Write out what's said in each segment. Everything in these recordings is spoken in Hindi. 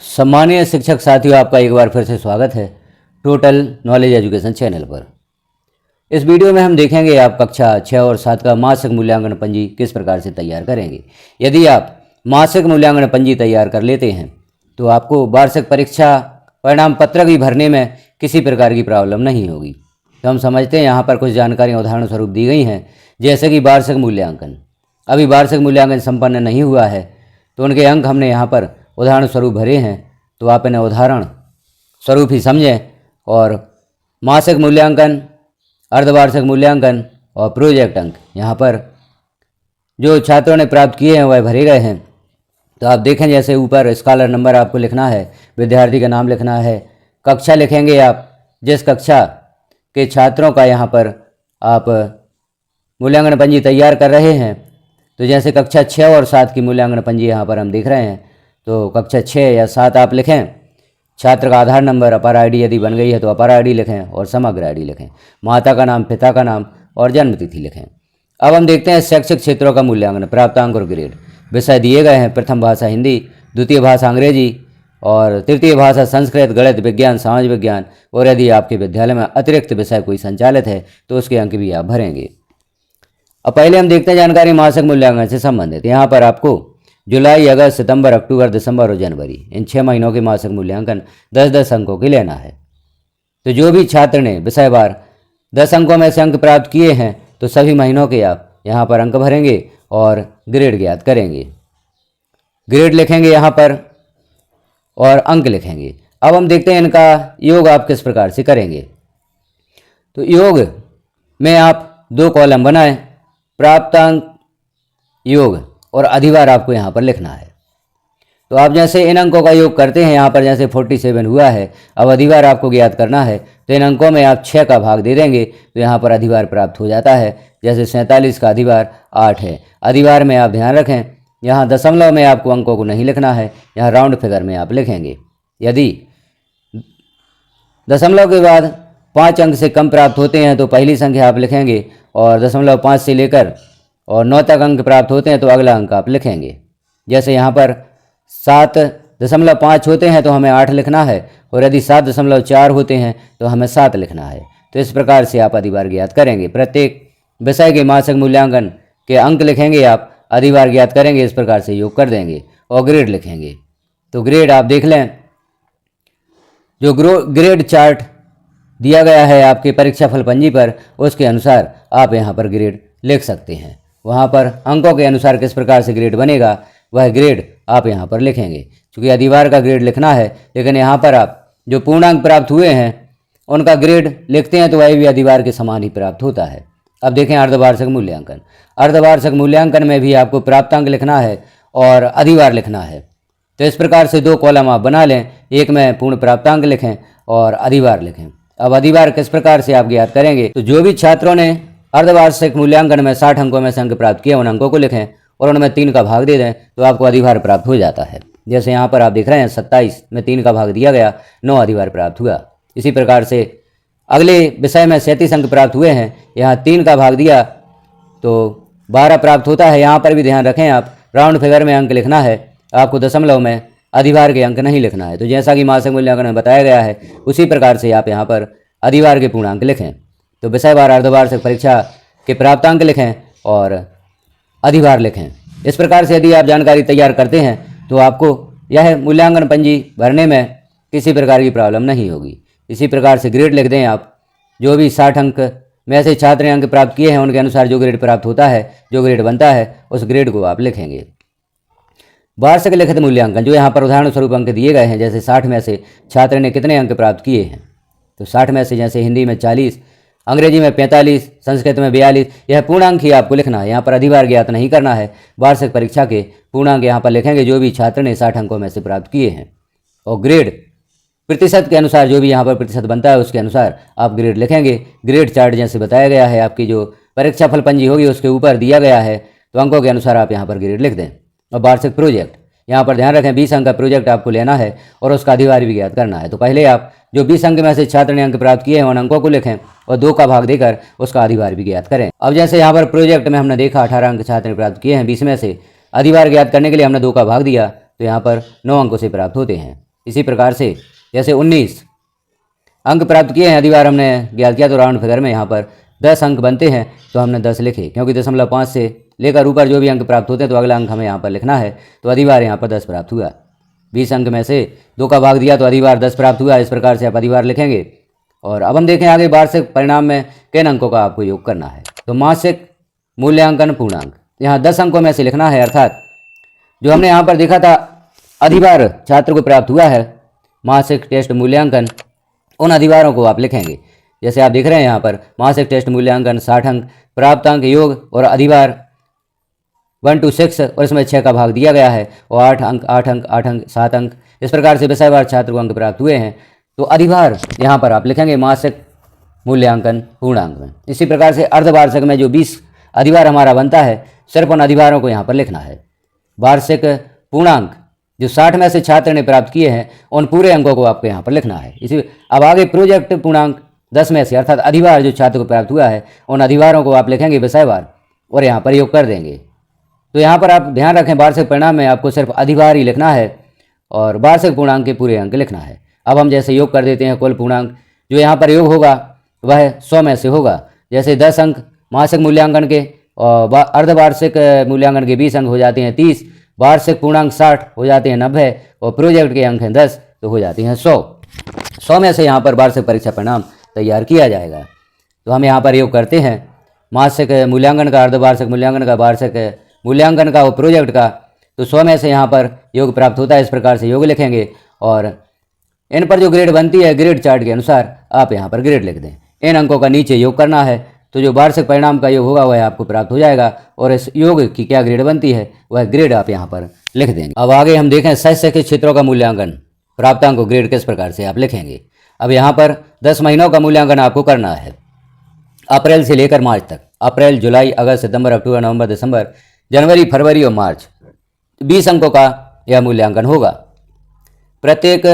सम्मानीय शिक्षक साथियों, आपका एक बार फिर से स्वागत है टोटल नॉलेज एजुकेशन चैनल पर। इस वीडियो में हम देखेंगे आप कक्षा 6 और 7 का मासिक मूल्यांकन पंजी किस प्रकार से तैयार करेंगे। यदि आप मासिक मूल्यांकन पंजी तैयार कर लेते हैं तो आपको वार्षिक परीक्षा परिणाम पत्रक भी भरने में किसी प्रकार की प्रॉब्लम नहीं होगी। तो हम समझते हैं यहाँ पर कुछ जानकारियाँ उदाहरण स्वरूप दी गई हैं, जैसे कि वार्षिक मूल्यांकन। अभी वार्षिक मूल्यांकन संपन्न नहीं हुआ है तो उनके अंक हमने यहाँ पर उदाहरण स्वरूप भरे हैं, तो आप इन्हें उदाहरण स्वरूप ही समझें। और मासिक मूल्यांकन, अर्धवार्षिक मूल्यांकन और प्रोजेक्ट अंक यहाँ पर जो छात्रों ने प्राप्त किए हैं वह भरे गए हैं। तो आप देखें, जैसे ऊपर स्कॉलर नंबर आपको लिखना है, विद्यार्थी का नाम लिखना है, कक्षा लिखेंगे आप जिस कक्षा के छात्रों का यहाँ पर आप मूल्यांकन पंजी तैयार कर रहे हैं। तो जैसे कक्षा 6 और 7 की मूल्यांकन पंजी यहाँ पर हम देख रहे हैं, तो कक्षा 6 या 7 आप लिखें। छात्र का आधार नंबर, अपर आईडी यदि बन गई है तो अपर आईडी लिखें और समग्र आईडी लिखें, माता का नाम, पिता का नाम और जन्म तिथि लिखें। अब हम देखते हैं शैक्षिक क्षेत्रों का मूल्यांकन, प्राप्तांक और ग्रेड। विषय दिए गए हैं, प्रथम भाषा हिंदी, द्वितीय भाषा अंग्रेजी और तृतीय भाषा संस्कृत, गणित, विज्ञान, समाज विज्ञान। और यदि आपके विद्यालय में अतिरिक्त विषय कोई संचालित है तो उसके अंक भी आप भरेंगे। अब पहले हम देखते हैं जानकारी मासिक मूल्यांकन से संबंधित। यहाँ पर आपको जुलाई, अगस्त, सितंबर, अक्टूबर, दिसंबर और जनवरी, इन 6 महीनों के मासिक मूल्यांकन 10-10 अंकों के लेना है। तो जो भी छात्र ने विषयवार 10 अंकों में से अंक प्राप्त किए हैं तो सभी महीनों के आप यहाँ पर अंक भरेंगे और ग्रेड ज्ञात करेंगे। ग्रेड लिखेंगे यहाँ पर और अंक लिखेंगे। अब हम देखते हैं इनका योग आप किस प्रकार से करेंगे। तो योग में आप 2 कॉलम बनाएं, प्राप्तांक योग और अधिवार आपको यहाँ पर लिखना है। तो आप जैसे इन अंकों का योग करते हैं, यहाँ पर जैसे 47 हुआ है, अब अधिवार आपको ज्ञात करना है। तो इन अंकों में आप 6 का भाग दे देंगे तो यहाँ पर अधिवार प्राप्त हो जाता है। जैसे 47 का अधिवार 8 है। अधिवार में आप ध्यान रखें, यहाँ दशमलव में आपको अंकों को नहीं लिखना है, यहाँ राउंड फिगर में आप लिखेंगे। यदि दशमलव के बाद 5 अंक से कम प्राप्त होते हैं तो पहली संख्या आप लिखेंगे, और 0.5 से लेकर और 9 तक अंक प्राप्त होते हैं तो अगला अंक आप लिखेंगे। जैसे यहाँ पर 7.5 होते हैं तो हमें 8 लिखना है, और यदि 7.4 होते हैं तो हमें 7 लिखना है। तो इस प्रकार से आप अधिवार ज्ञात करेंगे। प्रत्येक विषय के मासिक मूल्यांकन के अंक लिखेंगे आप, अधिवार ज्ञात करेंगे, इस प्रकार से योग कर देंगे और ग्रेड लिखेंगे। तो ग्रेड आप देख लें, जो ग्रेड चार्ट दिया गया है आपके परीक्षा फल पंजी पर, उसके अनुसार आप यहाँ पर ग्रेड लिख सकते हैं। वहाँ पर अंकों के अनुसार किस प्रकार से ग्रेड बनेगा वह ग्रेड आप यहाँ पर लिखेंगे। क्योंकि अधिवार का ग्रेड लिखना है, लेकिन यहाँ पर आप जो पूर्णांक प्राप्त हुए हैं उनका ग्रेड लिखते हैं तो वह भी अधिवार के समान ही प्राप्त होता है। अब देखें अर्धवार्षिक मूल्यांकन। अर्धवार्षिक मूल्यांकन में भी आपको प्राप्तांक लिखना है और अधिवार लिखना है। तो इस प्रकार से 2 कॉलम आप बना लें, एक में पूर्ण प्राप्तांक लिखें और अधिवार लिखें। अब अधिवार किस प्रकार से आप ज्ञात करेंगे, तो जो भी छात्रों ने अर्धवार्षिक मूल्यांकन में 60 अंकों में से अंक प्राप्त किए उन अंकों को लिखें और उनमें 3 का भाग दे दें तो आपको अधिवार प्राप्त हो जाता है। जैसे यहाँ पर आप देख रहे हैं 27 में 3 का भाग दिया गया, 9 अधिवार प्राप्त हुआ। इसी प्रकार से अगले विषय में 37 अंक प्राप्त हुए हैं, यहाँ 3 का भाग दिया तो 12 प्राप्त होता है। यहाँ पर भी ध्यान रखें, आप राउंड फिगर में अंक लिखना है, आपको दशमलव में अधिवार के अंक नहीं लिखना है। तो जैसा कि मासिक मूल्यांकन में बताया गया है उसी प्रकार से आप यहाँ पर अधिवार के पूर्णांक लिखें। तो विषयवार अर्धवार्षिक परीक्षा के प्राप्तांक लिखें और अधिवार लिखें। इस प्रकार से यदि आप जानकारी तैयार करते हैं तो आपको यह मूल्यांकन पंजी भरने में किसी प्रकार की प्रॉब्लम नहीं होगी। इसी प्रकार से ग्रेड लिख दें आप। जो भी 60 अंक में से छात्र ने अंक प्राप्त किए हैं उनके अनुसार जो ग्रेड प्राप्त होता है, जो ग्रेड बनता है, उस ग्रेड को आप लिखेंगे। वार्षिक लिखित मूल्यांकन, जो यहाँ पर उदाहरण स्वरूप अंक दिए गए हैं, जैसे 60 में से छात्र ने कितने अंक प्राप्त किए हैं, तो 60 में से जैसे हिंदी में 40, अंग्रेजी में 45, संस्कृत में 42, यह पूर्णांक ही आपको लिखना है। यहाँ पर अधिवार ज्ञात नहीं करना है। वार्षिक परीक्षा के पूर्णांक यहाँ पर लिखेंगे जो भी छात्र ने 60 अंकों में से प्राप्त किए हैं, और ग्रेड प्रतिशत के अनुसार जो भी यहाँ पर प्रतिशत बनता है उसके अनुसार आप ग्रेड लिखेंगे। ग्रेड चार्ट जैसे बताया गया है, आपकी जो परीक्षा फल पंजी होगी उसके ऊपर दिया गया है, तो अंकों के अनुसार आप यहाँ पर ग्रेड लिख दें। और वार्षिक प्रोजेक्ट, यहाँ पर ध्यान रखें 20 अंक का प्रोजेक्ट आपको लेना है और उसका अधिवार भी ज्ञात करना है। तो पहले आप जो 20 अंक में से छात्र ने अंक प्राप्त किए हैं उन अंकों को लिखें और 2 का भाग देकर उसका अधिवार भी ज्ञात करें। अब जैसे यहाँ पर प्रोजेक्ट में हमने देखा 18 अंक छात्र ने प्राप्त किए हैं, 20 में से अधिवार ज्ञात करने के लिए हमने 2 का भाग दिया, तो यहाँ पर 9 अंकों से प्राप्त होते हैं। इसी प्रकार से जैसे 19 अंक प्राप्त किए हैं, अधिभार हमने ज्ञात किया तो राउंड फिगर में यहाँ पर 10 अंक बनते हैं तो हमने 10 लिखे, क्योंकि 0.5 से लेकर ऊपर जो भी अंक प्राप्त होते हैं तो अगला अंक हमें यहाँ पर लिखना है। तो अधिभार यहाँ पर 10 प्राप्त हुआ। 20 अंक में से 2 का भाग दिया तो अधिभार 10 प्राप्त हुआ। इस प्रकार से आप अधिभार लिखेंगे। और अब हम देखें आगे वार्षिक परिणाम में किन अंकों का आपको योग करना है। तो मासिक मूल्यांकन पूर्णांक यहाँ 10 अंकों में से लिखना है, अर्थात जो हमने यहाँ पर देखा था अधिभार छात्र को प्राप्त हुआ है मासिक टेस्ट मूल्यांकन, उन अधिभारों को आप लिखेंगे। जैसे आप देख रहे हैं यहाँ पर मासिक टेस्ट मूल्यांकन 60 अंक, प्राप्तांक योग और अधिभार 1 to 6 और इसमें 6 का भाग दिया गया है और 8 अंक 8 अंक 8 अंक 7 अंक, इस प्रकार से विषयवार छात्र को अंक प्राप्त हुए हैं। तो अधिभार यहाँ पर आप लिखेंगे मासिक मूल्यांकन पूर्णांक में। इसी प्रकार से अर्धवार्षिक में जो 20 अधिभार हमारा बनता है, सिर्फ उन अधिभारों को यहाँ पर लिखना है। वार्षिक पूर्णांक जो 60 में से छात्र ने प्राप्त किए हैं उन पूरे अंकों को आपको यहाँ पर लिखना है। इसी अब आगे प्रोजेक्ट पूर्णांक 10 में से अर्थात अधिभार जो छात्र को प्राप्त हुआ है उन अधिभारों को आप लिखेंगे विषयवार और यहाँ पर योग कर देंगे। तो यहाँ पर आप ध्यान रखें वार्षिक परिणाम में आपको सिर्फ अधिभार ही लिखना है और वार्षिक पूर्णांक के पूरे अंक लिखना है। अब हम जैसे योग कर देते हैं, कुल पूर्णांक जो यहाँ पर योग होगा वह 100 में से होगा। जैसे 10 अंक मासिक मूल्यांकन के और अर्धवार्षिक मूल्यांकन के 20 अंक हो जाते हैं 30, वार्षिक पूर्णांक 60 हो जाते हैं 90 और प्रोजेक्ट के अंक हैं 10 तो हो जाती हैं 100। 100 में से यहाँ पर वार्षिक परीक्षा परिणाम तैयार किया जाएगा। तो हम यहाँ पर योग करते हैं मासिक मूल्यांकन का, अर्धवार्षिक मूल्यांकन का, वार्षिक मूल्यांकन का और प्रोजेक्ट का। तो 100 में से यहाँ पर योग प्राप्त होता है। इस प्रकार से योग लिखेंगे और इन पर जो ग्रेड बनती है ग्रेड चार्ट के अनुसार आप यहाँ पर ग्रेड लिख दें। इन अंकों का नीचे योग करना है तो जो वार्षिक परिणाम का योग होगा वह आपको प्राप्त हो जाएगा और इस योग की क्या ग्रेड बनती है वह ग्रेड आप यहाँ पर लिख देंगे। अब आगे हम देखें शैक्षिक क्षेत्रों का मूल्यांकन, प्राप्तांक को ग्रेड किस प्रकार से आप लिखेंगे। अब यहाँ पर 10 महीनों का मूल्यांकन आपको करना है अप्रैल से लेकर मार्च तक। अप्रैल, जुलाई, अगस्त, सितंबर, अक्टूबर, नवंबर, दिसंबर, जनवरी, फरवरी और मार्च 20 अंकों का यह मूल्यांकन होगा। प्रत्येक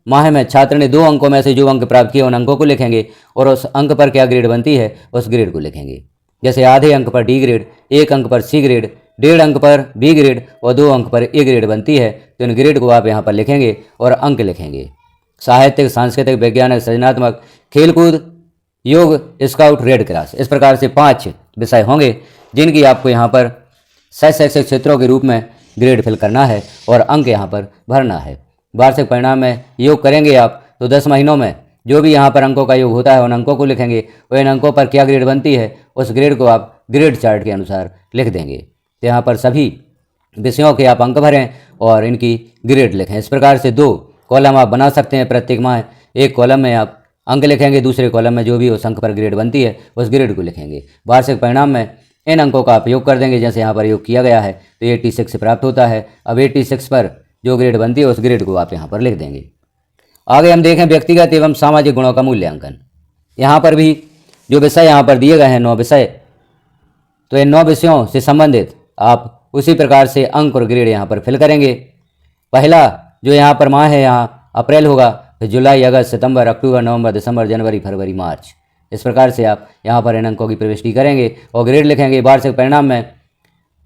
माह में छात्र ने 2 अंकों में से जो अंक प्राप्त किए उन अंकों को लिखेंगे और उस अंक पर क्या ग्रेड बनती है उस ग्रेड को लिखेंगे। जैसे आधे अंक पर डी ग्रेड, 1 अंक पर सी ग्रेड, 1.5 अंक पर बी ग्रेड और 2 अंक पर ए ग्रेड बनती है। तो इन ग्रेड को आप यहाँ पर लिखेंगे और अंक लिखेंगे। साहित्यिक, सांस्कृतिक, वैज्ञानिक, सृजनात्मक, खेलकूद, योग, स्काउट, रेड क्रॉस, इस प्रकार से 5 विषय होंगे जिनकी आपको यहाँ पर शैक्षिक क्षेत्रों के रूप में ग्रेड फिल करना है और अंक यहाँ पर भरना है। वार्षिक परिणाम में योग करेंगे आप तो 10 महीनों में जो भी यहाँ पर अंकों का योग होता है उन अंकों को लिखेंगे और इन अंकों पर क्या ग्रेड बनती है उस ग्रेड को आप ग्रेड चार्ट के अनुसार लिख देंगे। तो यहाँ पर सभी विषयों के आप अंक भरें और इनकी ग्रेड लिखें। इस प्रकार से 2 कॉलम आप बना सकते हैं प्रत्येक माह। एक कॉलम में आप अंक लिखेंगे, दूसरे कॉलम में जो भी उस अंक पर ग्रेड बनती है उस ग्रेड को लिखेंगे। वार्षिक परिणाम में इन अंकों का आप योग कर देंगे। जैसे यहाँ पर योग किया गया है तो 86 से प्राप्त होता है। अब 86 पर जो ग्रेड बनती है उस ग्रेड को आप यहाँ पर लिख देंगे। आगे हम देखें व्यक्तिगत एवं सामाजिक गुणों का मूल्यांकन। यहाँ पर भी जो विषय यहाँ पर दिए गए हैं 9 विषय, तो इन 9 विषयों से संबंधित आप उसी प्रकार से अंक और ग्रेड यहाँ पर फिल करेंगे। पहला जो यहाँ पर माह है यहाँ अप्रैल होगा, फिर जुलाई, अगस्त, सितंबर, अक्टूबर, नवंबर, दिसंबर, जनवरी, फरवरी, मार्च, इस प्रकार से आप यहाँ पर इन अंकों की प्रविष्टि करेंगे और ग्रेड लिखेंगे। वार्षिक परिणाम में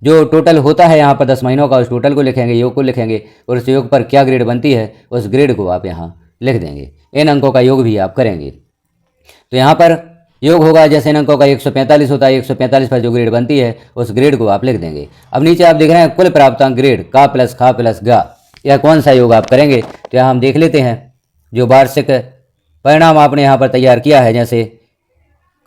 जो टोटल होता है यहाँ पर 10 महीनों का उस टोटल को लिखेंगे, योग को लिखेंगे और उस योग पर क्या ग्रेड बनती है उस ग्रेड को आप यहाँ लिख देंगे। इन अंकों का योग भी आप करेंगे। तो यहाँ पर योग होगा जैसे इन अंकों का 145 होता है, 145 पर जो ग्रेड बनती है उस ग्रेड को आप लिख देंगे। अब नीचे आप देख रहे हैं कुल प्राप्तांक ग्रेड का प्लस खा प्लस गा, यह कौन सा योग आप करेंगे। तो यहाँ हम देख लेते हैं जो वार्षिक परिणाम आपने यहाँ पर तैयार किया है। जैसे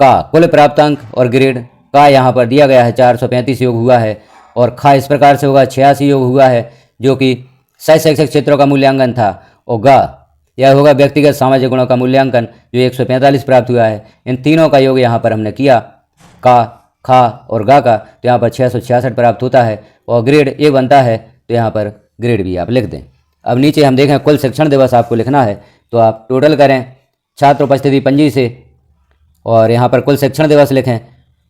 का कुल प्राप्तांक और ग्रेड, का यहाँ पर दिया गया है 435 योग हुआ है और खा इस प्रकार से होगा 86 योग हुआ है जो कि शैक्षिक क्षेत्रों का मूल्यांकन था। और गा यह होगा व्यक्तिगत सामाजिक गुणों का मूल्यांकन जो 145 प्राप्त हुआ है। इन तीनों का योग यहाँ पर हमने किया, का, खा और गा का, तो यहाँ पर 666 प्राप्त होता है और ग्रेड ए बनता है। तो यहाँ पर ग्रेड भी आप लिख दें। अब नीचे हम देखें कुल शिक्षण दिवस आपको लिखना है तो आप टोटल करें छात्र उपस्थिति पंजी से और यहाँ पर कुल शिक्षण दिवस लिखें।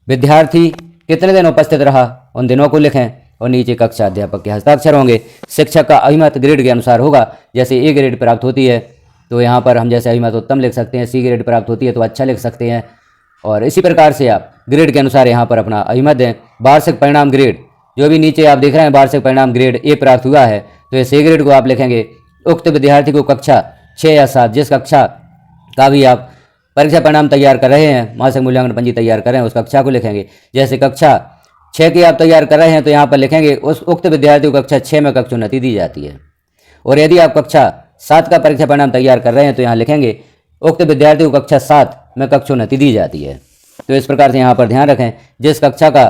विद्यार्थी कितने दिन उपस्थित रहा उन दिनों को लिखें और नीचे कक्षा अध्यापक के हस्ताक्षर होंगे। शिक्षक का अभिमत ग्रेड के अनुसार होगा। जैसे ए ग्रेड प्राप्त होती है तो यहाँ पर हम जैसे अभिमत उत्तम लिख सकते हैं, सी ग्रेड प्राप्त होती है तो अच्छा लिख सकते हैं और इसी प्रकार से आप ग्रेड के अनुसार यहाँ पर अपना अभिमत दें। वार्षिक परिणाम ग्रेड जो भी नीचे आप देख रहे हैं वार्षिक परिणाम ग्रेड ए प्राप्त हुआ है तो इस ए ग्रेड को आप लिखेंगे उक्त विद्यार्थी को कक्षा 6 या 7 जिस कक्षा का भी आप परीक्षा परिणाम तैयार कर रहे हैं, मासिक मूल्यांकन पंजी तैयार कर रहे हैं, उस कक्षा को लिखेंगे। जैसे कक्षा 6 की आप तैयार कर रहे हैं तो यहाँ पर लिखेंगे उस उक्त विद्यार्थी को कक्षा 6 में कक्षोन्नति दी जाती है। और यदि आप कक्षा 7 का परीक्षा परिणाम तैयार कर रहे हैं तो यहाँ लिखेंगे उक्त विद्यार्थी को कक्षा 7 में कक्षोन्नति दी जाती है। तो इस प्रकार से यहाँ पर ध्यान रखें, जिस कक्षा का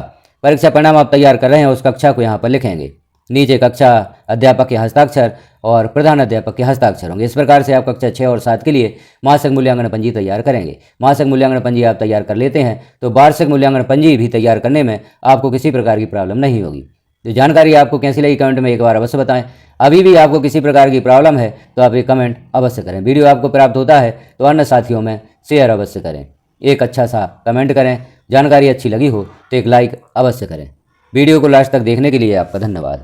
परीक्षा परिणाम आप तैयार कर रहे हैं उस कक्षा को यहाँ पर लिखेंगे। नीचे कक्षा अध्यापक के हस्ताक्षर और प्रधान अध्यापक के हस्ताक्षर होंगे। इस प्रकार से आप कक्षा 6 और 7 के लिए मासिक मूल्यांकन पंजी तैयार करेंगे। मासिक मूल्यांकन पंजी आप तैयार कर लेते हैं तो वार्षिक मूल्यांकन पंजी भी तैयार करने में आपको किसी प्रकार की प्रॉब्लम नहीं होगी। तो जानकारी आपको कैसी लगी कमेंट में एक बार अवश्य बताएं। अभी भी आपको किसी प्रकार की प्रॉब्लम है तो आप एक कमेंट अवश्य करें। वीडियो आपको प्राप्त होता है तो अन्य साथियों में शेयर अवश्य करें। एक अच्छा सा कमेंट करें। जानकारी अच्छी लगी हो तो एक लाइक अवश्य करें। वीडियो को लास्ट तक देखने के लिए आपका धन्यवाद।